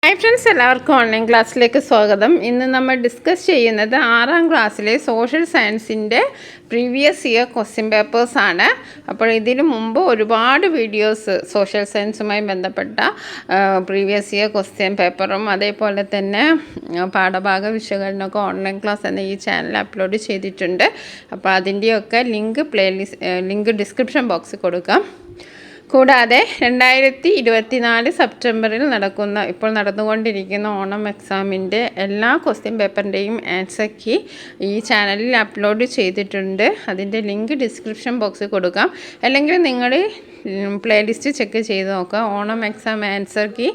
Hi friends, എല്ലാവർക്കും online ക്ലാസ്സിലേക്ക് സ്വാഗതം. ഇന്ന് നമ്മൾ ഡിസ്കസ് ചെയ്യുന്നത് 6ാം ക്ലാസ്സിലെ സോഷ്യൽ സയൻസിൻ്റെ പ്രീവിയസ് ഇയർ ക്വസ്റ്റ്യൻ പേപ്പേഴ്സാണ്. അപ്പോൾ ഇതിനു മുമ്പ് ഒരുപാട് വീഡിയോസ് സോഷ്യൽ സയൻസുമായി ബന്ധപ്പെട്ട പ്രീവിയസ് ഇയർ ക്വസ്റ്റ്യൻ പേപ്പറും അതേപോലെ തന്നെ പാഠഭാഗ വിശകലനമൊക്കെ ഓൺലൈൻ ക്ലാസ് എന്ന ഈ ചാനൽ അപ്ലോഡ് ചെയ്തിട്ടുണ്ട്. അപ്പോൾ അതിൻ്റെയൊക്കെ ലിങ്ക് ഡിസ്ക്രിപ്ഷൻ ബോക്സിൽ കൊടുക്കാം. കൂടാതെ 2024 സെപ്റ്റംബറിൽ ഇപ്പോൾ നടന്നുകൊണ്ടിരിക്കുന്ന ഓണം എക്സാമിൻ്റെ എല്ലാ ക്വസ്റ്റ്യൻ പേപ്പറിൻ്റെയും ആൻസർ കീ ഈ ചാനലിൽ അപ്ലോഡ് ചെയ്തിട്ടുണ്ട്. അതിൻ്റെ ലിങ്ക് ഡിസ്ക്രിപ്ഷൻ ബോക്സിൽ കൊടുക്കാം. അല്ലെങ്കിൽ നിങ്ങൾ പ്ലേലിസ്റ്റ് ചെക്ക് ചെയ്ത് നോക്കുക. ഓണം എക്സാം ആൻസർ കീ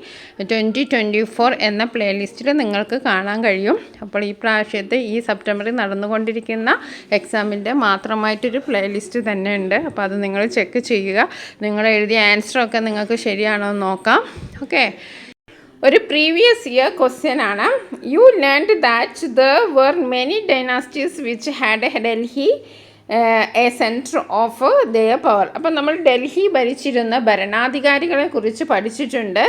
2024 എന്ന പ്ലേലിസ്റ്റിൽ നിങ്ങൾക്ക് കാണാൻ കഴിയും. അപ്പോൾ ഈ പ്രാവശ്യത്തെ ഈ സെപ്റ്റംബറിൽ നടന്നുകൊണ്ടിരിക്കുന്ന എക്സാമിൻ്റെ മാത്രമായിട്ടൊരു പ്ലേലിസ്റ്റ് തന്നെ ഉണ്ട്. അപ്പോൾ അത് നിങ്ങൾ ചെക്ക് ചെയ്യുക. നിങ്ങൾ എഴുതിയ ആൻസറൊക്കെ നിങ്ങൾക്ക് ശരിയാണോ എന്ന് നോക്കാം. ഓക്കെ, ഒരു പ്രീവിയസ് ഇയർ ക്വസ്റ്റ്യൻ ആണ്. You learned that there were many dynasties which had Delhi a centre of their power. അപ്പം നമ്മൾ ഡൽഹി ഭരിച്ചിരുന്ന ഭരണാധികാരികളെ കുറിച്ച് പഠിച്ചിട്ടുണ്ട്.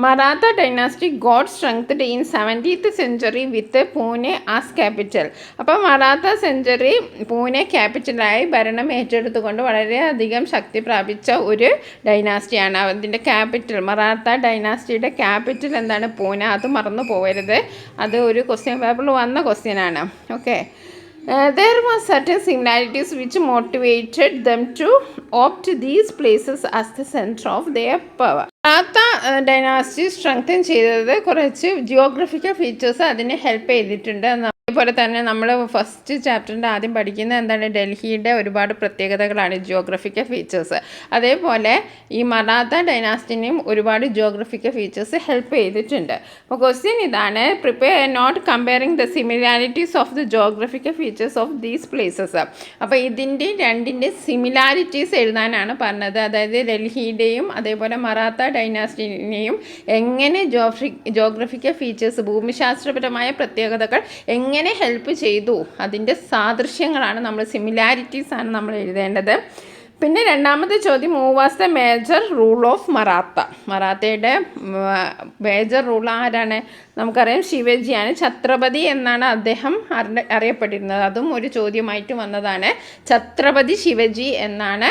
Maratha dynasty got strengthened in 17th century with Pune as capital. അപ്പം മറാത്ത സെഞ്ചുറി പൂനെ ക്യാപിറ്റലായി ഭരണം ഏറ്റെടുത്തുകൊണ്ട് വളരെയധികം ശക്തി പ്രാപിച്ച ഒരു ഡൈനാസ്റ്റിയാണ്. അതിൻ്റെ ക്യാപിറ്റൽ, മറാത്ത ഡൈനാസ്റ്റിയുടെ ക്യാപിറ്റൽ എന്താണ്? പൂനെ. അത് മറന്നു പോകരുത്. അത് ഒരു ക്വസ്റ്റ്യൻ പേപ്പറിൽ വന്ന ക്വസ്റ്റ്യനാണ്. Okay, there were certain similarities which motivated them to opt these places as the center of their power. Maratha dynasty strengthen ചെയ്തത് കുറച്ച് ജിയോഗ്രഫിക്കൽ ഫീച്ചേഴ്സ് അതിനെ ഹെൽപ്പ് ചെയ്തിട്ടുണ്ട്. അതേപോലെ തന്നെ നമ്മൾ ഫസ്റ്റ് ചാപ്റ്ററിൻ്റെ ആദ്യം പഠിക്കുന്ന എന്താണ്? ഡൽഹിയുടെ ഒരുപാട് പ്രത്യേകതകളാണ്, ജിയോഗ്രഫിക്കൽ ഫീച്ചേഴ്സ്. അതേപോലെ ഈ മറാത്ത ഡൈനാസ്റ്റിനെയും ഒരുപാട് ജിയോഗ്രഫിക്കൽ ഫീച്ചേഴ്സ് ഹെൽപ്പ് ചെയ്തിട്ടുണ്ട്. അപ്പോൾ ക്വസ്റ്റ്യൻ ഇതാണ്: prepare a note comparing the similarities of the geographical features of these places. അപ്പോൾ ഇതിൻ്റെ രണ്ടിൻ്റെ സിമിലാരിറ്റീസ് എഴുതാനാണ് പറഞ്ഞത്. അതായത് ഡൽഹിയുടെയും അതേപോലെ മറാത്ത ഡൈനാസ്റ്റിനെയും എങ്ങനെ ജിയോഗ്രഫിക്കൽ ഫീച്ചേഴ്സ്, ഭൂമിശാസ്ത്രപരമായ പ്രത്യേകതകൾ എങ്ങനെ ഹെൽപ്പ് ചെയ്തു, അതിൻ്റെ സാദൃശ്യങ്ങളാണ് നമ്മൾ, സിമിലാരിറ്റീസാണ് നമ്മൾ എഴുതേണ്ടത്. പിന്നെ രണ്ടാമത്തെ ചോദ്യം: who was the major rule of Maratha. മറാത്തയുടെ മേജർ റൂൾ ആരാണ്? നമുക്കറിയാം, ശിവജിയാണ്. ഛത്രപതി എന്നാണ് അദ്ദേഹം അറിയപ്പെട്ടിരുന്നത്. അതും ഒരു ചോദ്യമായിട്ട് വന്നതാണ്. ഛത്രപതി ശിവജി എന്നാണ്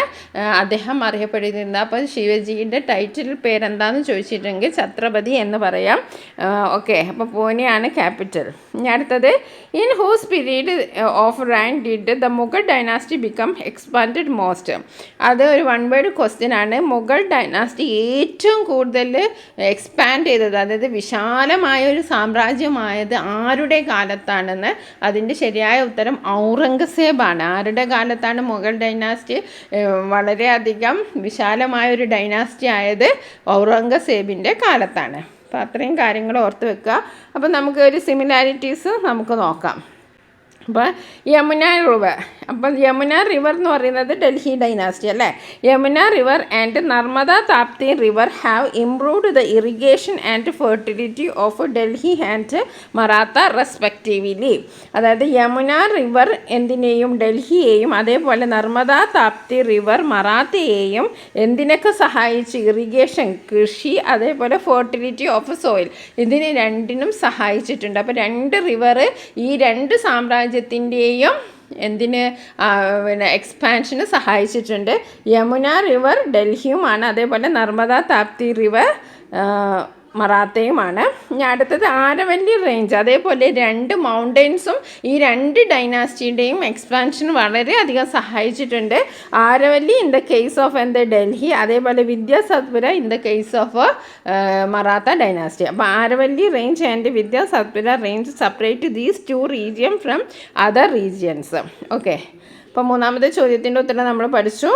അദ്ദേഹം അറിയപ്പെട്ടിരുന്നത്. അപ്പോൾ ശിവജിയുടെ ടൈറ്റിൽ പേരെന്താണെന്ന് ചോദിച്ചിട്ടുണ്ടെങ്കിൽ ഛത്രപതി എന്ന് പറയാം. ഓക്കെ, അപ്പോൾ പൂനെയാണ് ക്യാപിറ്റൽ. ഇനി അടുത്തത്: in whose period of reign did the Mughal dynasty become expanded most. അത് ഒരു വൺ വേർഡ് ക്വസ്റ്റ്യൻ ആണ്. മുഗൾ ഡൈനാസ്റ്റി ഏറ്റവും കൂടുതൽ എക്സ്പാൻഡ് ചെയ്തത്, അതായത് വിശാലമായ ഒരു സാമ്രാജ്യമായത് ആരുടെ കാലത്താണെന്ന്? അതിൻ്റെ ശരിയായ ഉത്തരം ഔറംഗസേബാണ്. ആരുടെ കാലത്താണ് മുഗൾ ഡൈനാസ്റ്റി വളരെയധികം വിശാലമായൊരു ഡൈനാസ്റ്റി ആയത്? ഔറംഗസേബിൻ്റെ കാലത്താണ്. അപ്പോൾ അത്രയും കാര്യങ്ങൾ ഓർത്ത് വെക്കുക. അപ്പോൾ നമുക്ക് ഒരു സിമിലാരിറ്റീസ് നമുക്ക് നോക്കാം. അപ്പോൾ യമുന റിവർ, അപ്പം യമുന റിവർ എന്ന് പറയുന്നത് ഡൽഹി ഡൈനാസ്റ്റി അല്ലേ. Yamuna river and Narmada Tapti river have improved the irrigation and fertility of Delhi and Maratha respectively. അതായത് യമുന റിവർ എന്തിനേയും, ഡൽഹിയെയും അതേപോലെ നർമ്മദ താപ്തി റിവർ മറാത്തയെയും എന്തിനൊക്കെ സഹായിച്ച്? ഇറിഗേഷൻ, കൃഷി, അതേപോലെ ഫെർട്ടിലിറ്റി ഓഫ് സോയിൽ, ഇതിന് രണ്ടിനും സഹായിച്ചിട്ടുണ്ട്. അപ്പോൾ രണ്ട് റിവർ ഈ രണ്ട് സാമ്രാജ്യത്തിൻ്റെയും എന്തിന് പിന്നെ എക്സ്പാൻഷന് സഹായിച്ചിട്ടുണ്ട്. യമുന റിവർ ഡൽഹിയുമാണ്, അതേപോലെ നർമ്മദ താപ്തി റിവർ മറാത്തയുമാണ്. ഇനി അടുത്തത് ആരവല്ലി റേഞ്ച്. അതേപോലെ രണ്ട് മൗണ്ടൻസും ഈ രണ്ട് ഡൈനാസ്റ്റിയുടെയും എക്സ്പാൻഷൻ വളരെയധികം സഹായിച്ചിട്ടുണ്ട്. Aravalli in the case of Delhi, അതേപോലെ Vindhya Satpura in the case of Maratha dynasty. അപ്പോൾ Aravalli range and Vindhya Satpura range separate these two region from other regions. Okay, അപ്പോൾ മൂന്നാമത്തെ ചോദ്യത്തിൻ്റെ ഉത്തരം നമ്മൾ പഠിച്ചു.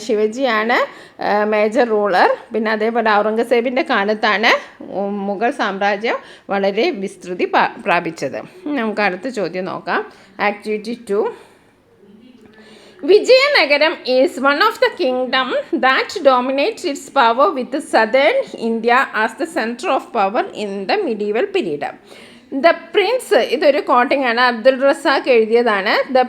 ശിവജിയാണ് മേജർ റൂളർ. പിന്നെ അതേപോലെ ഔറംഗസേബിൻ്റെ കാലത്താണ് മുഗൾ സാമ്രാജ്യം വളരെ വിസ്തൃതി പ്രാപിച്ചത്. നമുക്ക് അടുത്ത ചോദ്യം നോക്കാം. Activity 2. Vijayanagaram is one of the kingdom that dominates its power with southern India as the center of power in the medieval period. The prince, ഇതൊരു കോട്ടിംഗ് ആണ്, അബ്ദുൾ റസാഖ് എഴുതിയതാണ്. The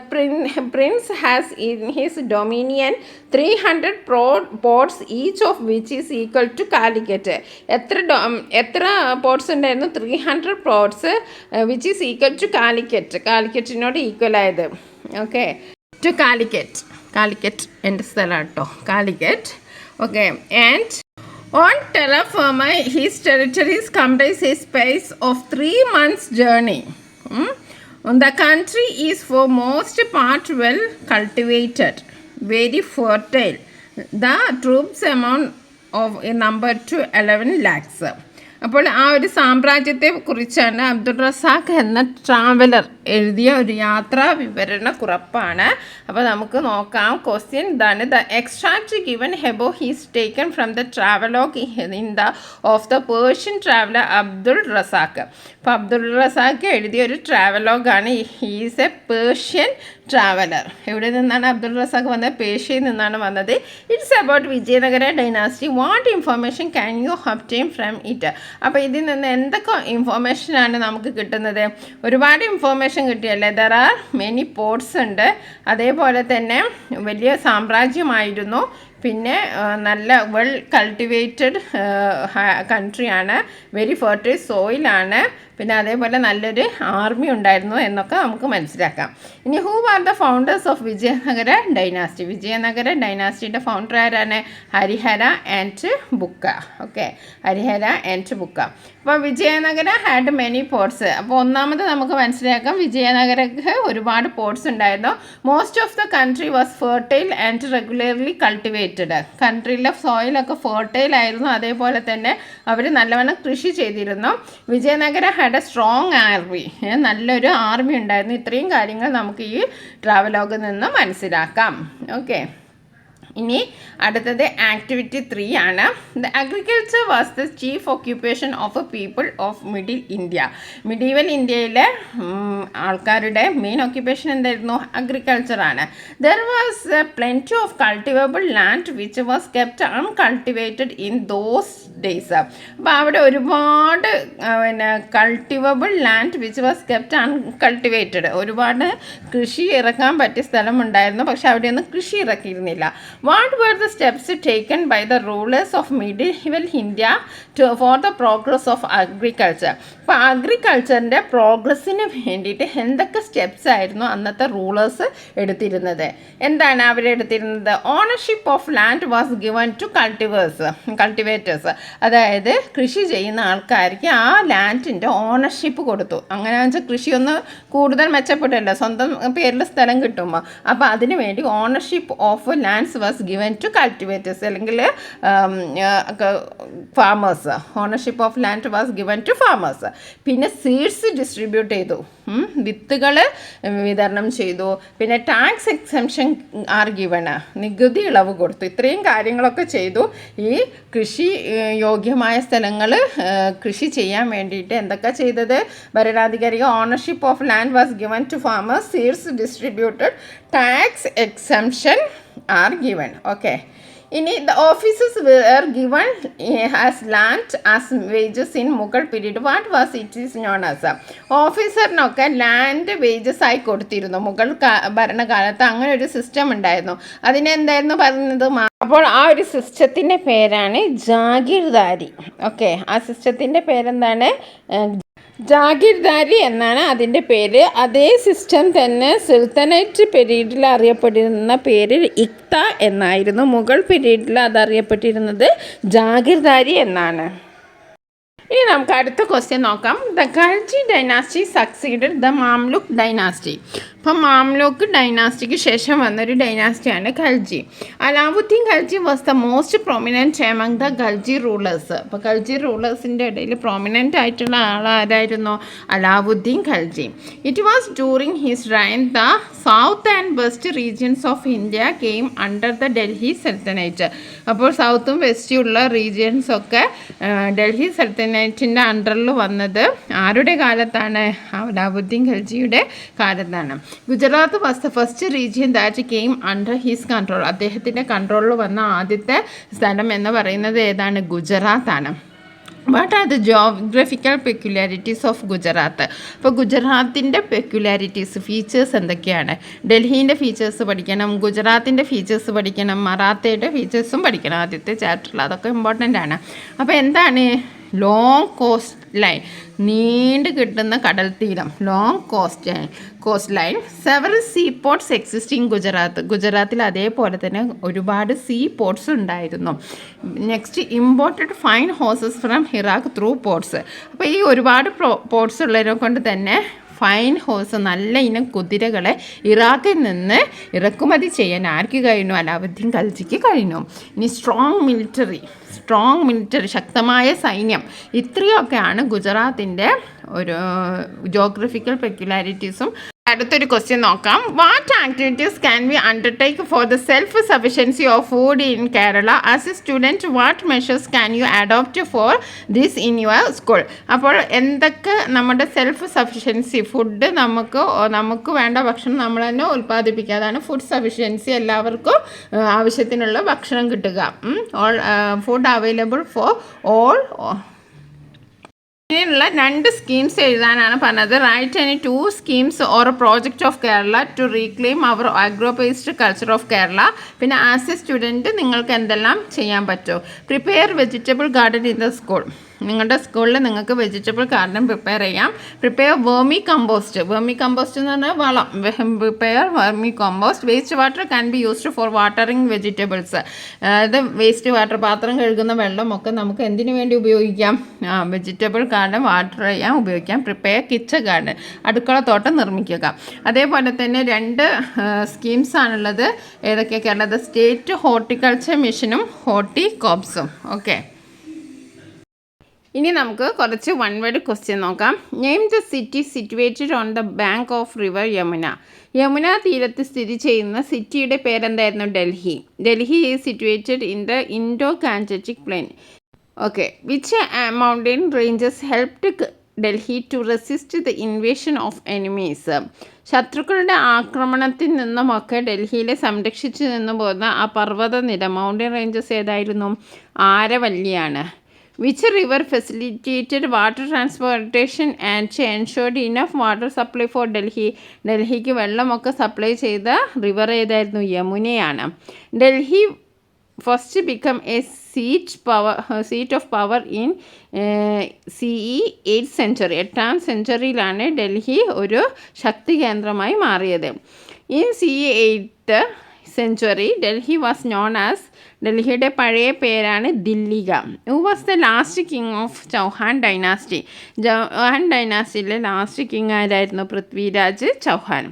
prince has in his dominion 300 ports each of which is equal to Calicut. എത്ര ports ഉണ്ടായിരുന്നു? 300 ports which is equal to Calicut. കാലിക്കറ്റിനോട് equal ആയത്. Okay, to Calicut എൻ്റെ സ്ഥലം കേട്ടോ, Calicut. Okay, and on terra firma, his territories comprise a space of 3 months' journey. The country is for most part well cultivated, very fertile. The troops amount of a number to 11 lakhs. അപ്പോൾ ആ ഒരു സാമ്രാജ്യത്തെ കുറിച്ചാണ് അബ്ദുൾ റസാഖ് എന്ന traveller എഴുതിയ ഒരു യാത്രാ വിവരണ കുറിപ്പാണ്. അപ്പോൾ നമുക്ക് നോക്കാം. ക്വസ്റ്റ്യൻ ഇതാണ്. The extract given above is taken from the travelogue in the of the Persian traveller Abdul Razzaq. അപ്പോൾ അബ്ദുൾ റസാഖ് എഴുതിയ ഒരു ട്രാവലോഗാണ്. He's a Persian traveller. എവിടെ നിന്നാണ് അബ്ദുൾ റസാഖ് വന്നത്? പേർഷ്യയിൽ നിന്നാണ് വന്നത്. It's about Vijayanagara dynasty. What information can you obtain from it? അപ്പോൾ ഇതിൽ നിന്ന് എന്തൊക്കെ ഇൻഫോർമേഷനാണ് നമുക്ക് കിട്ടുന്നത്? ഒരുപാട് ഇൻഫോർമേഷൻ കിട്ടിയല്ലേ. ദർ ആർ മെനി പോർട്സ് ഉണ്ട്. അതേപോലെ തന്നെ വലിയ സാമ്രാജ്യമായിരുന്നു. പിന്നെ നല്ല വെൽ കൾട്ടിവേറ്റഡ് കൺട്രിയാണ്. വെരി ഫെർട്ടൈൽ സോയിലാണ്. പിന്നെ അതേപോലെ നല്ലൊരു ആർമി ഉണ്ടായിരുന്നു എന്നൊക്കെ നമുക്ക് മനസ്സിലാക്കാം. ഇനി who are the founders of Vijayanagara dynasty? Vijayanagara ഡൈനാസ്റ്റിയുടെ ഫൗണ്ടർ ആരാണ്? Harihara and Bukka. Okay, Harihara and Bukka. അപ്പോൾ വിജയനഗര ഹാഡ് മെനി പോർട്സ്. അപ്പോൾ ഒന്നാമത് നമുക്ക് മനസ്സിലാക്കാം, വിജയനഗരക്ക് ഒരുപാട് പോർട്സ് ഉണ്ടായിരുന്നു. Most of the country was fertile and regularly cultivated. കൺട്രിയിലെ സോയിലൊക്കെ ഫെർട്ടൈൽ ആയിരുന്നു. അതേപോലെ തന്നെ അവർ നല്ലവണ്ണം കൃഷി ചെയ്തിരുന്നു. Vijayanagara had a strong army. നല്ലൊരു ആർമി ഉണ്ടായിരുന്നു. ഇത്രയും കാര്യങ്ങൾ നമുക്ക് ഈ ട്രാവലോഗിൽ നിന്ന് മനസ്സിലാക്കാം. ഓക്കെ, ഇനി അടുത്തത് ആക്ടിവിറ്റി 3 ആണ്. The agriculture was the chief occupation of a people of middle India. Medieval ഇന്ത്യയിലെ ആൾക്കാരുടെ മെയിൻ ഓക്യുപ്പേഷൻ എന്തായിരുന്നു? അഗ്രികൾച്ചറാണ്. There was plenty of cultivable land which was kept uncultivated in those days. അപ്പോൾ അവിടെ ഒരുപാട് cultivable land which was kept uncultivated. ഒരുപാട് കൃഷി ഇറക്കാൻ പറ്റിയ സ്ഥലമുണ്ടായിരുന്നു, പക്ഷെ അവിടെയൊന്നും കൃഷി ഇറക്കിയിരുന്നില്ല. What were the steps taken by the rulers of medieval India for the progress of agriculture? അപ്പോൾ അഗ്രികൾച്ചറിൻ്റെ പ്രോഗ്രസ്സിന് വേണ്ടിയിട്ട് എന്തൊക്കെ സ്റ്റെപ്സ് ആയിരുന്നു അന്നത്തെ റൂളേഴ്സ് എടുത്തിരുന്നത്? എന്താണ് അവരെടുത്തിരുന്നത്? Ownership of land was given to cultivators. അതായത് കൃഷി ചെയ്യുന്ന ആൾക്കാർക്ക് ആ ലാൻഡിൻ്റെ ഓണർഷിപ്പ് കൊടുത്തു. അങ്ങനെ വെച്ചാൽ കൃഷിയൊന്ന് കൂടുതൽ മെച്ചപ്പെട്ടില്ല, സ്വന്തം പേരിൽ സ്ഥലം കിട്ടുമ്പോൾ. അപ്പോൾ അതിനു വേണ്ടി ownership of lands was given to cultivators, അല്ലെങ്കിൽ farmers. Ownership of land was given to farmers. പിന്നെ സീഡ്സ് ഡിസ്ട്രിബ്യൂട്ട് ചെയ്തു, വിത്തുകൾ വിതരണം ചെയ്തു. പിന്നെ ടാക്സ് എക്സംഷൻ ആർ ഗിവൺ, നികുതി ഇളവ് കൊടുത്തു. ഇത്രയും കാര്യങ്ങളൊക്കെ ചെയ്തു. ഈ കൃഷി യോഗ്യമായ സ്ഥലങ്ങൾ കൃഷി ചെയ്യാൻ വേണ്ടിയിട്ട് എന്തൊക്കെ ചെയ്തത്? ഭരണാധികാരികൾ ownership of land was given to farmers, seeds distributed, tax exemption are given. Okay, ഇനി the officers were given as land as wages in Mughal period. What was it is known as? ഓഫീസറിനൊക്കെ land wages ആയി കൊടുത്തിരുന്നു. മുഗൾ ഭരണകാലത്ത് അങ്ങനെ ഒരു system ഉണ്ടായിരുന്നു. അതിനെന്തായിരുന്നു പറയുന്നത്? അപ്പോൾ ആ ഒരു സിസ്റ്റത്തിൻ്റെ പേരാണ് ജാഗീർദാരി. ഓക്കെ, ആ സിസ്റ്റത്തിൻ്റെ പേരെന്താണ്? ജാഗീർദാരി എന്നാണ് അതിൻ്റെ പേര്. അതേ സിസ്റ്റം തന്നെ സുൽത്തനേറ്റ് പീരീഡിൽ അറിയപ്പെട്ടിരുന്ന പേര് ഇഖ്ത എന്നായിരുന്നു. മുഗൾ പീരീഡിൽ അതറിയപ്പെട്ടിരുന്നത് ജാഗീർദാരി എന്നാണ്. ഇനി നമുക്ക് അടുത്ത ക്വസ്റ്റ്യൻ നോക്കാം. The Khalji dynasty succeeded the Mamluk dynasty. അപ്പം മാംലുക്ക് ഡൈനാസ്റ്റിക്ക് ശേഷം വന്നൊരു ഡൈനാസ്റ്റിയാണ് Khalji. Alauddin Khalji was the most prominent among the Khalji rulers. അപ്പോൾ ഖൽജി റൂളേഴ്സിൻ്റെ ഇടയിൽ പ്രൊമിനൻ്റ് ആയിട്ടുള്ള ആളാരായിരുന്നു? Alauddin Khalji. It was during his reign the south and west regions of India came under the Delhi sultanate. അപ്പോൾ സൗത്തും വെസ്റ്റും ഉള്ള റീജിയൻസൊക്കെ ഡൽഹി സൽത്തനേറ്റിൻ്റെ അണ്ടറിൽ വന്നത് ആരുടെ കാലത്താണ്? അലാവുദ്ദീൻ ഖൽജിയുടെ കാലത്താണ്. Gujarat was the first region that came under his control. അദ്ദേഹത്തിൻ്റെ കൺട്രോളിൽ വന്ന ആദ്യത്തെ സ്ഥലം എന്ന് പറയുന്നത് ഏതാണ്? ഗുജറാത്താണ്. What are the geographical peculiarities of Gujarat? അപ്പോൾ ഗുജറാത്തിൻ്റെ പെക്യുലാരിറ്റീസ് ഫീച്ചേഴ്സ് എന്തൊക്കെയാണ്? ഡൽഹീൻ്റെ ഫീച്ചേഴ്സ് പഠിക്കണം, ഗുജറാത്തിൻ്റെ ഫീച്ചേഴ്സ് പഠിക്കണം, മറാത്തയുടെ ഫീച്ചേഴ്സും പഠിക്കണം ആദ്യത്തെ ചാപ്റ്ററിൽ. അതൊക്കെ ഇമ്പോർട്ടൻ്റ് ആണ്. അപ്പോൾ എന്താണ് ലോങ് കോസ്റ്റ് ലൈൻ? നീണ്ടു കിട്ടുന്ന കടൽ തീരം, long coast line. Several sea ports existing ഗുജറാത്തിൽ അതേപോലെ തന്നെ ഒരുപാട് സീ പോർട്ട്സ് ഉണ്ടായിരുന്നു. Next, imported fine horses from Iraq through ports. അപ്പോൾ ഈ ഒരുപാട് പോർട്ട്സ് ഉള്ളതിനെ കൊണ്ട് തന്നെ ഫൈൻ ഹോഴ്സ്, നല്ല ഇനം കുതിരകളെ ഇറാഖിൽ നിന്ന് ഇറക്കുമതി ചെയ്യാൻ ആർക്ക് കഴിഞ്ഞു? അലാവുദ്ദീൻ ഖൽജിക്ക് കഴിഞ്ഞു. ഇനി സ്ട്രോങ് മിലിറ്ററി, ശക്തമായ സൈന്യം. ഇത്രയൊക്കെയാണ് ഗുജറാത്തിൻ്റെ ഒരു ജോഗ്രഫിക്കൽ പെക്യുലാരിറ്റീസും. അടുത്തൊരു ക്വസ്റ്റ്യൻ നോക്കാം. What activities can we undertake for the self sufficiency of food in Kerala? As a student what measures can you adopt for this in your school? അപ്പോൾ എന്തൊക്കെ നമ്മുടെ സെൽഫ് സഫിഷ്യൻസി, ഫുഡ് നമുക്ക് വേണ്ട ഭക്ഷണം നമ്മൾ തന്നെ ഉൽപ്പാദിപ്പിക്കുക, അതാണ് ഫുഡ് സഫിഷ്യൻസി. എല്ലാവർക്കും ആവശ്യത്തിനുള്ള ഭക്ഷണം കിട്ടുക. Food available for all. ഇതിനുള്ള 2 സ്കീംസ് എഴുതാനാണ് പറഞ്ഞത്. Write any 2 schemes or project of Kerala to reclaim our agro based culture of Kerala. പിന്നെ ആസ് എ സ്റ്റുഡൻറ്റ് നിങ്ങൾക്ക് എന്തെല്ലാം ചെയ്യാൻ പറ്റുമോ? Prepare vegetable garden in the school. നിങ്ങളുടെ സ്കൂളിൽ നിങ്ങൾക്ക് വെജിറ്റബിൾ ഗാർഡൻ പ്രിപ്പയർ ചെയ്യാം. പ്രിപ്പയർ വേർമി കമ്പോസ്റ്റ് എന്ന് പറഞ്ഞാൽ വളം. Prepare vermicompost. Waste water can be used for watering vegetables. അതായത് വേസ്റ്റ് വാട്ടർ, പാത്രം കഴുകുന്ന വെള്ളമൊക്കെ നമുക്ക് എന്തിനു വേണ്ടി ഉപയോഗിക്കാം? വെജിറ്റബിൾ ഗാർഡൻ വാട്ടർ ചെയ്യാൻ ഉപയോഗിക്കാം. പ്രിപ്പയർ കിച്ചൺ ഗാർഡൻ, അടുക്കള തോട്ടം നിർമ്മിക്കുക. അതേപോലെ തന്നെ 2 സ്കീംസാണുള്ളത്. ഏതൊക്കെയൊക്കെയാണുള്ളത്? സ്റ്റേറ്റ് ഹോർട്ടിക്കൾച്ചർ മിഷനും ഹോർട്ടികോപ്സും. ഓക്കെ, ഇനി നമുക്ക് കുറച്ച് 1 വേർഡ് ക്വസ്റ്റ്യൻ നോക്കാം. Name the city situated on the bank of river Yamuna. Yamuna തീരത്ത് സ്ഥിതി ചെയ്യുന്ന സിറ്റിയുടെ പേരെന്തായിരുന്നു? Delhi. Delhi is situated in the Indo ഗാഞ്ചറ്റിക് plain. Okay, which mountain ranges helped Delhi to resist the invasion of enemies. ശത്രുക്കളുടെ ആക്രമണത്തിൽ നിന്നുമൊക്കെ ഡൽഹിയിലെ സംരക്ഷിച്ചു നിന്നു പോകുന്ന ആ പർവ്വതനിര, മൗണ്ടൻ റേഞ്ചസ് ഏതായിരുന്നു? ആരവല്ലിയാണ്. Which river facilitated water transportation and ensured enough water supply for Delhi. ഡൽഹിക്ക് വെള്ളമൊക്കെ സപ്ലൈ ചെയ്ത റിവർ ഏതായിരുന്നു? യമുനയാണ്. Delhi first become a seat of power in CE 8th century. 8th സെഞ്ചുറിയിലാണ് ഡൽഹി ഒരു ശക്തി കേന്ദ്രമായി മാറിയത്. In CE 8th century Delhi was known as, ഡൽഹിയുടെ പഴയ പേരാണ് Dhillika. Who was the last king of Chauhan dynasty. Chauhan ഡൈനാസ്റ്റിയിലെ ലാസ്റ്റ് കിങ് ആരായിരുന്നു? പൃഥ്വിരാജ് ചൗഹാൻ.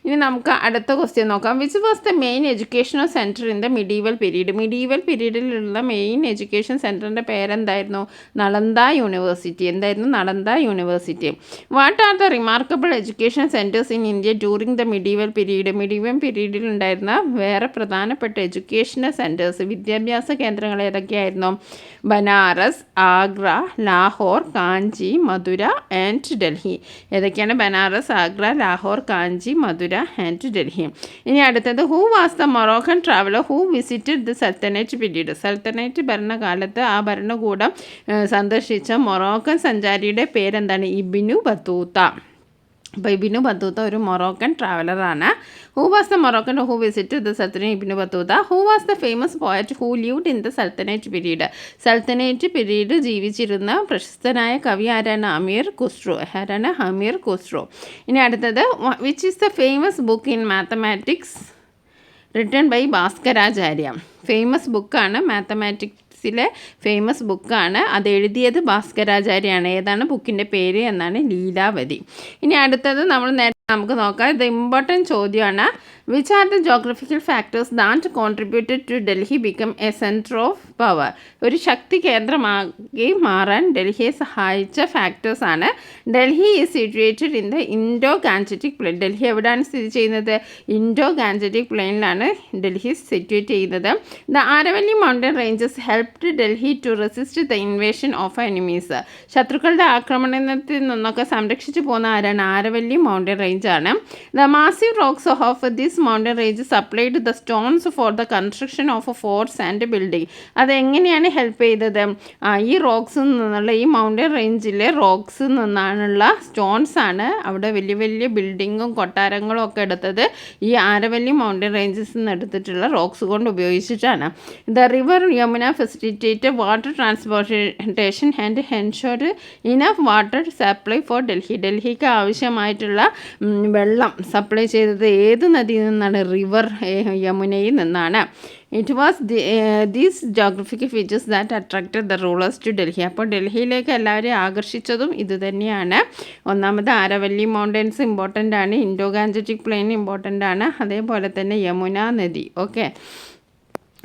ഇനി നമുക്ക് അടുത്ത ക്വസ്റ്റ്യൻ നോക്കാം. Which was the main educational centre in the medieval period. Medieval പീരീഡിലുള്ള മെയിൻ എഡ്യൂക്കേഷൻ സെൻറ്ററിൻ്റെ പേരെന്തായിരുന്നു? നളന്ദ യൂണിവേഴ്സിറ്റി. എന്തായിരുന്നു? Nalanda university. What are the remarkable education centres in India during the medieval period. Medieval പീരീഡിൽ ഉണ്ടായിരുന്ന വേറെ പ്രധാനപ്പെട്ട എഡ്യൂക്കേഷണൽ സെൻറ്റേഴ്സ്, വിദ്യാഭ്യാസ കേന്ദ്രങ്ങൾ ഏതൊക്കെയായിരുന്നു? ബനാറസ്, ആഗ്ര, ലാഹോർ, കാഞ്ചി, മധുര ആൻഡ് ഡൽഹി. ഏതൊക്കെയാണ്? ബനാറസ്, ആഗ്ര, ലാഹോർ, കാഞ്ചി, മധുര ആൻഡ് ഡൽഹി. ഇനി അടുത്തത്, who was the Moroccan traveller who visited the sultanate period. Sultanate ഭരണകാലത്ത് ആ ഭരണകൂടം സന്ദർശിച്ച മൊറോക്കൻ സഞ്ചാരിയുടെ പേരെന്താണ്? Ibn Battuta. അപ്പോൾ ഇബ്നു ബത്തൂത്ത ഒരു മൊറോക്കൻ ട്രാവലറാണ്. Who was the Moroccan who visited the sultanate? Ibn Battuta. Who was the famous poet who lived in the sultanate period. Sultanate period ജീവിച്ചിരുന്ന പ്രശസ്തനായ കവി ആരാണ്? അമീർ ഖുസ്രു. ആരാണ്? അമീർ ഖുസ്രു. ഇനി അടുത്തത്, which is the famous book in mathematics written by Bhaskaracharya. Famous ബുക്കാണ്, മാത്തമാറ്റിക്സിലെ famous ബുക്കാണ്. അത് എഴുതിയത് ഭാസ്കരാചാര്യാണ്. ഏതാണ് ബുക്കിൻ്റെ പേര് എന്നാണ്? ലീലാവതി. ഇനി അടുത്തത് നമുക്ക് നോക്കാം. ഇത് ഇമ്പോർട്ടൻറ്റ് ചോദ്യമാണ്. Which are the geographical factors that contributed to Delhi become a centre of power. ഒരു ശക്തി കേന്ദ്രമാക്കി മാറാൻ ഡൽഹിയെ സഹായിച്ച ഫാക്ടേഴ്സാണ്. Delhi is situated in the Indo ഗാഞ്ചറ്റിക് plain. Delhi എവിടെയാണ് സ്ഥിതി ചെയ്യുന്നത്? ഇൻഡോ ഗാഞ്ചറ്റിക് പ്ലെയിനിലാണ് ഡൽഹി സിറ്റുവേറ്റ് ചെയ്യുന്നത്. The Aravalli mountain ranges helped Delhi to resist the invasion of enemies. ശത്രുക്കളുടെ ആക്രമണത്തിൽ നിന്നൊക്കെ സംരക്ഷിച്ചു പോകുന്ന ആരാണ്? ആരവല്ലി മൗണ്ടൻ റേഞ്ച് ആണ്. The massive rocks of this these mountain range supplied the stones for the construction of forts and building. അതെങ്ങനെയാണ് help ചെയ്തത്? ഈ റോക്സിൽ നിന്നുള്ള ഈ മൗണ്ടൻ റേഞ്ചിലെ റോക്സിൽ നിന്നാണുള്ള സ്റ്റോൺസാണ് അവിടെ വലിയ വലിയ ബിൽഡിങ്ങും കൊട്ടാരങ്ങളും ഒക്കെ എടുത്തത് ഈ ആരവല്ലി മൗണ്ടൻ റേഞ്ചസിൽ നിന്ന് എടുത്തിട്ടുള്ള റോക്സ് കൊണ്ട് ഉപയോഗിച്ചിട്ടാണ്. The river Yamuna facilitate water transportation and ensured enough water supply for Delhi. ഡൽഹിക്ക് ആവശ്യമായിട്ടുള്ള വെള്ളം സപ്ലൈ ചെയ്തത് ഏത് നദിയിൽ നിന്നാണ്? റിവർ യമുനയിൽ നിന്നാണ്. It was these geographical features that attracted the rulers to Delhi. അപ്പോൾ ഡൽഹിയിലേക്ക് എല്ലാവരെയും ആകർഷിച്ചതും ഇത് തന്നെയാണ്. ഒന്നാമത് ആരവല്ലി മൗണ്ടൻസ് ഇമ്പോർട്ടൻ്റ് ആണ്, ഇൻഡോ ഗാഞ്ചറ്റിക് പ്ലെയിൻ ഇമ്പോർട്ടൻ്റ് ആണ്, അതേപോലെ തന്നെ യമുന നദി. ഓക്കെ,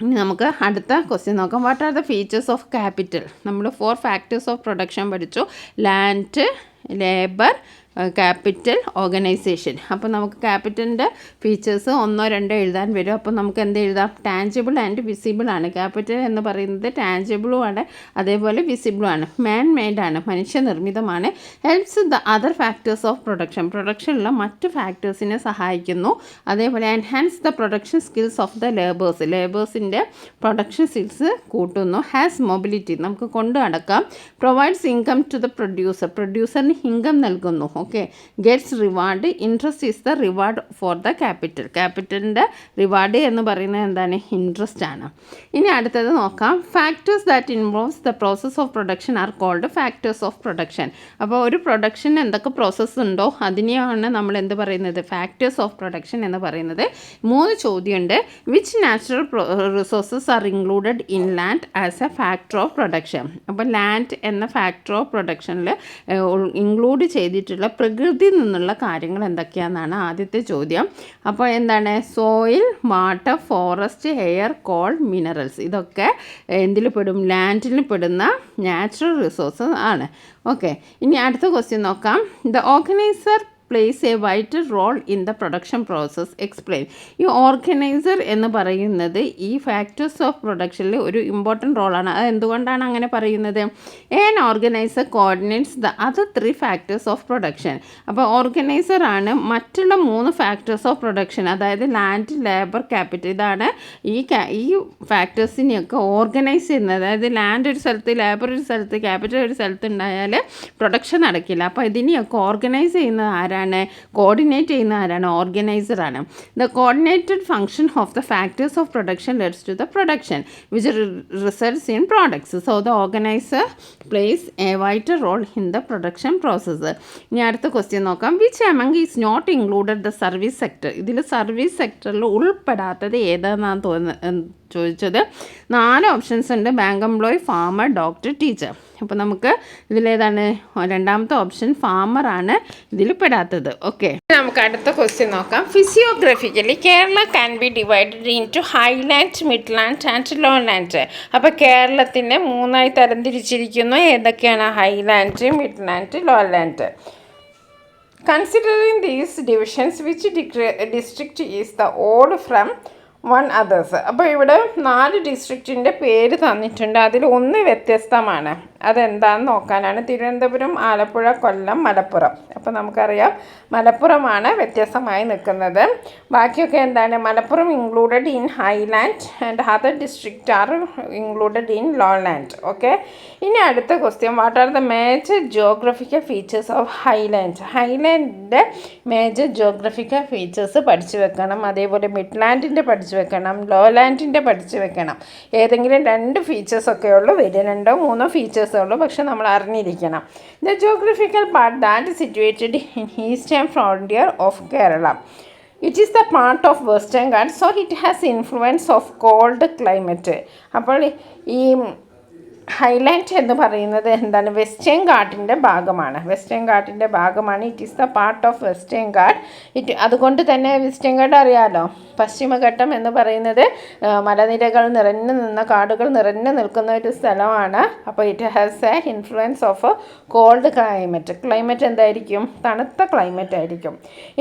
ഇനി നമുക്ക് അടുത്ത ക്വസ്റ്റ്യൻ നോക്കാം. What are the features of capital? നമ്മൾ 4 ഫാക്ടേഴ്സ് ഓഫ് പ്രൊഡക്ഷൻ പഠിച്ചു. Land, labour, capital, organisation. അപ്പോൾ നമുക്ക് ക്യാപിറ്റലിൻ്റെ ഫീച്ചേഴ്സ് 1 2 എഴുതാൻ വരും. അപ്പോൾ നമുക്ക് എന്ത് എഴുതാം? ടാഞ്ചിബിൾ ആൻഡ് വിസിബിൾ ആണ്. ക്യാപിറ്റൽ എന്ന് പറയുന്നത് ടാഞ്ചിബിളും ആണ്, അതേപോലെ വിസിബിളും ആണ്. മാൻ മെയ്ഡ് ആണ്, മനുഷ്യനിർമ്മിതമാണ്. Helps the other factors of production. പ്രൊഡക്ഷനിലുള്ള മറ്റ് ഫാക്ടേഴ്സിനെ സഹായിക്കുന്നു. അതേപോലെ enhance the production skills of the labours. ലേബേഴ്സിൻ്റെ പ്രൊഡക്ഷൻ സ്കിൽസ് കൂട്ടുന്നു. ഹാസ് മൊബിലിറ്റി, നമുക്ക് കൊണ്ടു നടക്കാം. Provides income to the producer. പ്രൊഡ്യൂസറിന് ഇൻകം നൽകുന്നു. Okay, gets reward. Interest is the reward for the capital. ക്യാപിറ്റലിൻ്റെ റിവാർഡ് എന്ന് പറയുന്നത് എന്താണ്? ഇൻട്രസ്റ്റ് ആണ്. ഇനി അടുത്തത് നോക്കാം. Factors that involves the process of production are called factors of production. അപ്പോൾ ഒരു പ്രൊഡക്ഷൻ എന്തൊക്കെ പ്രോസസ്സ് ഉണ്ടോ അതിനെയാണ് നമ്മൾ എന്ത് പറയുന്നത്? ഫാക്ടേഴ്സ് ഓഫ് പ്രൊഡക്ഷൻ എന്ന് പറയുന്നത്. 3 ചോദ്യമുണ്ട്. Which natural resources R included in land as A factor of production? അപ്പോൾ ലാൻഡ് എന്ന ഫാക്ടർ ഓഫ് പ്രൊഡക്ഷനിൽ ഇൻക്ലൂഡ് ചെയ്തിട്ടുള്ള പ്രകൃതിയിൽ നിന്നുള്ള കാര്യങ്ങൾ എന്തൊക്കെയാണെന്നാണ് ആദ്യത്തെ ചോദ്യം. അപ്പോൾ എന്താണ്? Soil, water, forest, air, call, minerals. ഇതൊക്കെ എന്തിൽ പെടും? ലാൻഡിൽ പെടുന്ന നാച്ചുറൽ റിസോഴ്സസ് ആണ്. ഓക്കെ, ഇനി അടുത്ത ക്വസ്റ്റ്യൻ നോക്കാം. The organiser plays a vital role in the production process. Explain. ഈ ഓർഗനൈസർ എന്ന് പറയുന്നത് ഈ ഫാക്ടേഴ്സ് ഓഫ് പ്രൊഡക്ഷനിൽ ഒരു ഇമ്പോർട്ടൻറ്റ് റോളാണ്. അത് എന്തുകൊണ്ടാണ് അങ്ങനെ പറയുന്നത്? An organiser coordinates the other 3 factors of production. അപ്പോൾ ഓർഗനൈസറാണ് മറ്റുള്ള 3 ഫാക്ടേഴ്സ് ഓഫ് പ്രൊഡക്ഷൻ, അതായത് ലാൻഡ്, ലേബർ, ക്യാപിറ്റൽ. ഇതാണ് ഈ ഫാക്ടേഴ്സിനെയൊക്കെ ഓർഗനൈസ് ചെയ്യുന്നത്. അതായത് ലാൻഡ് ഒരു സ്ഥലത്ത്, ലേബർ ഒരു സ്ഥലത്ത്, ക്യാപിറ്റൽ ഒരു സ്ഥലത്ത് ഉണ്ടായാൽ പ്രൊഡക്ഷൻ നടക്കില്ല. അപ്പോൾ ഇതിനെയൊക്കെ ഓർഗനൈസ് ചെയ്യുന്നത് ആരാണ്? കോർഡിനേറ്റ് ചെയ്യുന്ന ആരാണ്? ഓർഗനൈസറാണ്. The coordinated function of the factors of production leads to the production which results in products. So the organiser plays a vital role in the production process. ഇനി അടുത്ത ക്വസ്റ്റ്യൻ നോക്കാം. Which among is not included the service sector? ഇതിൽ service സെക്ടറിൽ ഉൾപ്പെടാത്തത് ഏതാണെന്നാണ് ചോദിച്ചത്. 4 options ഉണ്ട്. Bank employee, farmer, doctor, teacher. അപ്പോൾ നമുക്ക് ഇതിലേതാണ്? രണ്ടാമത്തെ ഓപ്ഷൻ ഫാമറാണ് ഇതിൽ പെടാത്തത്. ഓക്കെ, നമുക്ക് അടുത്ത ക്വസ്റ്റ്യൻ നോക്കാം. Physiographically Kerala can be divided into highland, midland and lowland. അപ്പോൾ കേരളത്തിനെ 3ആയി തരംതിരിച്ചിരിക്കുന്നു. ഏതൊക്കെയാണ്? Highland, midland, lowland. Considering these divisions which district is the old from 1 others. അപ്പോൾ ഇവിടെ 4 ഡിസ്ട്രിക്റ്റിൻ്റെ പേര് തന്നിട്ടുണ്ട്. അതിൽ 1 വ്യത്യസ്തമാണ്. അതെന്താണെന്ന് നോക്കാനാണ്. തിരുവനന്തപുരം, ആലപ്പുഴ, കൊല്ലം, മലപ്പുറം. അപ്പോൾ നമുക്കറിയാം മലപ്പുറമാണ് വ്യത്യസ്തമായി നിൽക്കുന്നത്. ബാക്കിയൊക്കെ എന്താണ്? Malappuram included in highland and other district are included in lowland. Okay, ഇനി അടുത്ത question. What are the major geographical features of highland? ഹൈലാൻഡിൻ്റെ മേജർ ജിയോഗ്രഫിക്കൽ ഫീച്ചേഴ്സ് പഠിച്ചു വെക്കണം. അതേപോലെ മിഡ്ലാൻഡിൻ്റെ പഠിച്ചു വെക്കണം, ലോലാൻഡിൻ്റെ പഠിച്ചു വെക്കണം. ഏതെങ്കിലും 2 ഫീച്ചേഴ്സൊക്കെ ഉള്ളൂ വരും, 2 3 ഫീച്ചേഴ്സ് ഉള്ളൂ, പക്ഷെ നമ്മൾ അറിഞ്ഞിരിക്കണം. The geographical part that situated in eastern frontier of Kerala. It is the part of western ഗാർഡ്, so it has influence of cold climate. അപ്പോൾ ഈ ഹൈലാൻഡ് എന്ന് പറയുന്നത് എന്താണ്? വെസ്റ്റേൺ ഗാർഡിൻ്റെ ഭാഗമാണ്. വെസ്റ്റേൺ ഗാർഡിൻ്റെ ഭാഗമാണ്. It is the part of western guard. അതുകൊണ്ട് തന്നെ വെസ്റ്റേൺ ഗാർഡ് അറിയാമല്ലോ, പശ്ചിമഘട്ടം എന്ന് പറയുന്നത് മലനിരകൾ നിറഞ്ഞു നിന്ന, കാടുകൾ നിറഞ്ഞു നിൽക്കുന്ന ഒരു സ്ഥലമാണ്. അപ്പോൾ it has a influence of cold climate. Climate എന്തായിരിക്കും? തണുത്ത ക്ലൈമറ്റ് ആയിരിക്കും.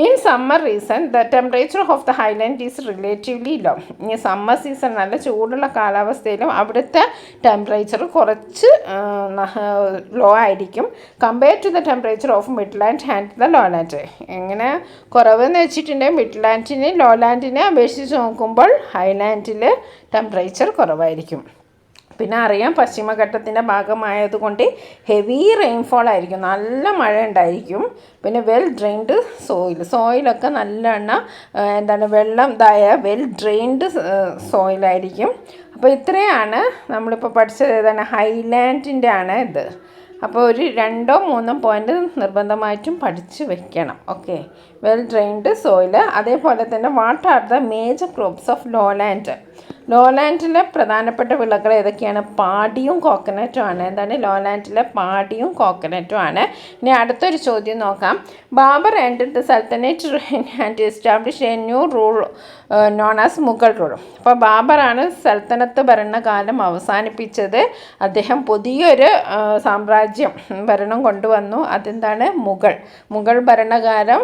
In summer season the temperature of the highland is relatively low. ഇനി സമ്മർ സീസൺ നല്ല ചൂടുള്ള കാലാവസ്ഥയിലും അവിടുത്തെ ടെമ്പറേച്ചർ കുറച്ച് ലോ ആയിരിക്കും compare to the temperature of midland and the lowland. എങ്ങനെ കുറവെന്ന് വെച്ചിട്ടുണ്ടെങ്കിൽ മിഡ്ലാൻഡിന് ലോലാൻഡിനെ അപേക്ഷിച്ച് നോക്കുമ്പോൾ ഹൈലാൻഡിൽ ടെമ്പറേച്ചർ കുറവായിരിക്കും. പിന്നെ അറിയാം പശ്ചിമഘട്ടത്തിൻ്റെ ഭാഗമായതുകൊണ്ട് ഹെവി റെയിൻഫോൾ ആയിരിക്കും, നല്ല മഴ ഉണ്ടായിരിക്കും. പിന്നെ വെൽ ഡ്രെയിൻഡ് സോയിലൊക്കെ എന്താണ് വെള്ളം വെൽ ഡ്രെയിൻഡ് സോയിലായിരിക്കും. അപ്പോൾ ഇത്രയാണ് നമ്മളിപ്പോൾ പഠിച്ചത്. ഏതാണ് ഹൈലാൻഡിൻ്റെ ആണ് ഇത്. അപ്പോൾ ഒരു 2-3 പോയിൻ്റ് നിർബന്ധമായിട്ടും പഠിച്ച് വെക്കണം. Okay, well drained soil. അതേപോലെ തന്നെ what are the major crops of lowland. ലോലാൻഡിലെ പ്രധാനപ്പെട്ട വിളകൾ ഏതൊക്കെയാണ്? പാടിയും കോക്കനറ്റും ആണ്. എന്താണ് ലോലാൻഡിലെ പാടിയും കോക്കനറ്റും ആണ്. ഇനി അടുത്തൊരു ചോദ്യം നോക്കാം. Babur entered the sultanate and establish a new rule known as Mughal rule. അപ്പോൾ ബാബറാണ് സൽത്തനത്ത് ഭരണകാലം അവസാനിപ്പിച്ചത്. അദ്ദേഹം പുതിയൊരു സാമ്രാജ്യം ഭരണം കൊണ്ടുവന്നു. അതെന്താണ്? മുഗൾ ഭരണകാലം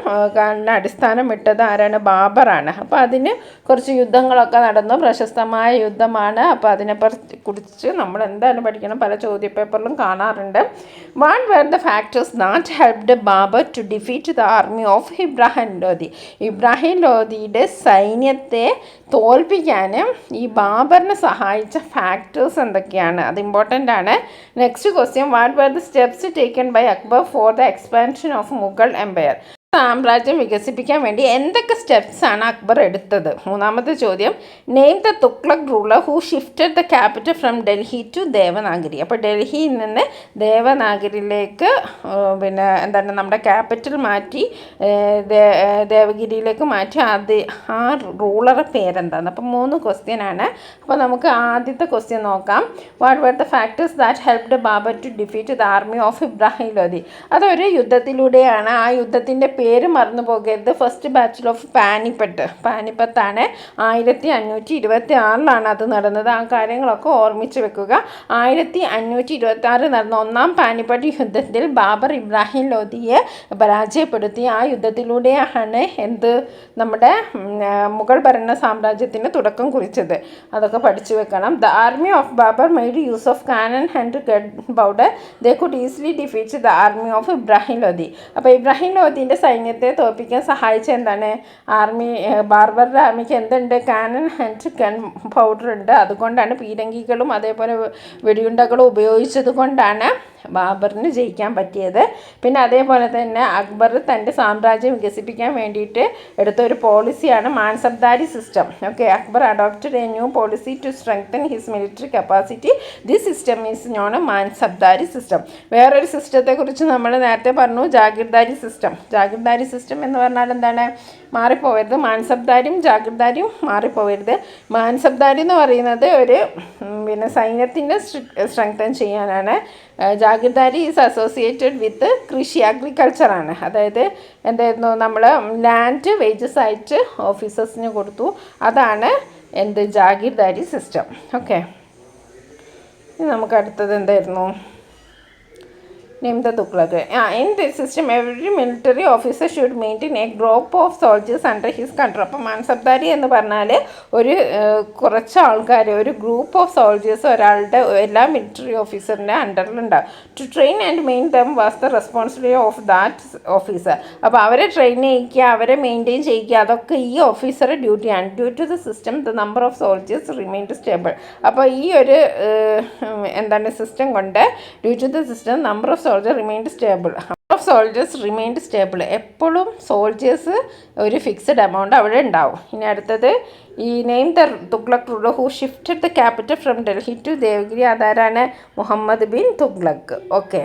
അടിസ്ഥാനമിട്ടത് ആരാണ്? ബാബറാണ്. അപ്പോൾ അതിന് കുറച്ച് യുദ്ധങ്ങളൊക്കെ നടന്നു, പ്രശസ്തമായ യുദ്ധമാണ്. അപ്പോൾ അതിനെക്കുറിച്ച് നമ്മൾ എന്തായാലും പഠിക്കണം, പല ചോദ്യപേപ്പറിലും കാണാറുണ്ട്. What were the factors that helped Babur to defeat the army of Ibrahim Lodi. Ibrahim ലോധിയുടെ സൈന്യത്തെ തോൽപ്പിക്കാൻ ഈ ബാബറിനെ സഹായിച്ച ഫാക്ടേഴ്സ് എന്തൊക്കെയാണ്? അത് ഇമ്പോർട്ടൻ്റ് ആണ്. Next question, what were the steps taken by Akbar for the expansion of Mughal empire. സാമ്രാജ്യം വികസിപ്പിക്കാൻ വേണ്ടി എന്തൊക്കെ സ്റ്റെപ്സാണ് അക്ബർ എടുത്തത്? മൂന്നാമത്തെ ചോദ്യം, name the Tughlaq ruler who shifted the capital from Delhi to Devanagari. അപ്പോൾ ഡൽഹിയിൽ നിന്ന് ദേവനാഗരിയിലേക്ക് നമ്മുടെ ക്യാപിറ്റൽ മാറ്റി ദേവഗിരിയിലേക്ക് മാറ്റി. ആ റൂളറുടെ പേരെന്താണ്? അപ്പോൾ 3 ക്വസ്റ്റ്യനാണ്. അപ്പോൾ നമുക്ക് ആദ്യത്തെ ക്വസ്റ്റ്യൻ നോക്കാം. What were the factors that helped Babur to defeat the army of Ibrahim Lodhi. അതൊരു യുദ്ധത്തിലൂടെയാണ്. ആ യുദ്ധത്തിൻ്റെ പേര് മറന്നു പോകരുത്. First battle of പാനിപ്പത്താണ്. 1526 അത് നടന്നത്. ആ കാര്യങ്ങളൊക്കെ ഓർമ്മിച്ച് വെക്കുക. 1526 നടന്ന ഒന്നാം പാനിപ്പട്ട് യുദ്ധത്തിൽ ബാബർ ഇബ്രാഹിം ലോധിയെ പരാജയപ്പെടുത്തി. ആ യുദ്ധത്തിലൂടെയാണ് നമ്മുടെ മുഗൾ ഭരണ സാമ്രാജ്യത്തിന് തുടക്കം കുറിച്ചത്. അതൊക്കെ പഠിച്ചു വെക്കണം. The army of Babur made use of cannon and gun powder. They could easily defeat the army of Ibrahim Lodhi. അപ്പോൾ ഇബ്രാഹിം ലോധിൻ്റെ സൈന്യത്തെ തോൽപ്പിക്കാൻ സഹായിച്ച എന്താണ്? ബാബറുടെ ആർമിക്ക് എന്തുണ്ട്? കാനൺ ആൻഡ് ഗൺ പൗഡർ ഉണ്ട്. അതുകൊണ്ടാണ് പീരങ്കികളും അതേപോലെ വെടിയുണ്ടകളും ഉപയോഗിച്ചത് കൊണ്ടാണ് ബാബറിന് ജയിക്കാൻ പറ്റിയത്. പിന്നെ അതേപോലെ തന്നെ അക്ബർ തൻ്റെ സാമ്രാജ്യം വികസിപ്പിക്കാൻ വേണ്ടിയിട്ട് എടുത്തൊരു പോളിസിയാണ് mansabdari system. Okay, Akbar adopted a new policy to strengthen his military capacity. This system is known mansabdari system. വേറൊരു സിസ്റ്റത്തെക്കുറിച്ച് നമ്മൾ നേരത്തെ പറഞ്ഞു, ജാഗിർദാരി സിസ്റ്റം എന്ന് പറഞ്ഞാൽ എന്താണ്? മാറിപ്പോവരുത്. മാൻസബ്ദാരിയും ജാഗിർദാരിയും മാറിപ്പോവരുത്. മാൻസബ്ദാരി എന്ന് പറയുന്നത് ഒരു സൈന്യത്തിൻ്റെ സ്ട്രെങ്തൻ ചെയ്യാനാണ്. ജാഗിർദാരി ഈസ് അസോസിയേറ്റഡ് വിത്ത് കൃഷി, അഗ്രികൾച്ചറാണ്. അതായത് എന്തായിരുന്നു? നമ്മൾ ലാൻഡ് വേജസ് ആയിട്ട് ഓഫീസേഴ്സിന് കൊടുത്തു. അതാണ് ജാഗിർദാരി സിസ്റ്റം. ഓക്കെ, ഇനി നമുക്ക് അടുത്തത് എന്തായിരുന്നു? Name the Tughlaq. In this system, every military officer should maintain a group of soldiers under his control. അപ്പോൾ മാൻസബ്ദാരി എന്ന് പറഞ്ഞാൽ കുറച്ച് ആൾക്കാർ, ഒരു ഗ്രൂപ്പ് ഓഫ് സോൾജേഴ്സ് ഒരാളുടെ എല്ലാ മിലിറ്ററി ഓഫീസറിൻ്റെ അണ്ടറിലുണ്ടാവും. To train and main them was the responsibility of that officer. അപ്പോൾ അവരെ ട്രെയിൻ ചെയ്യിക്കുക, അവരെ മെയിൻറ്റെയിൻ ചെയ്യിക്കുക, അതൊക്കെ ഈ ഓഫീസറുടെ ഡ്യൂട്ടിയാണ്. Due to the system the number of soldiers remained stable. അപ്പോൾ ഈ ഒരു സിസ്റ്റം കൊണ്ട് due to the system number of soldier remained stable. Of soldiers remained stable. എപ്പോഴും സോൾജേഴ്സ് ഒരു ഫിക്സഡ് എമൗണ്ട് അവിടെ ഉണ്ടാവും. ഇനി അടുത്തത്, ഈ name the Tughlaq ruler who shifted the capital from Delhi to Devagiri. അതാരാണ്? മുഹമ്മദ് ബിൻ തുഗ്ലക്. ഓക്കെ.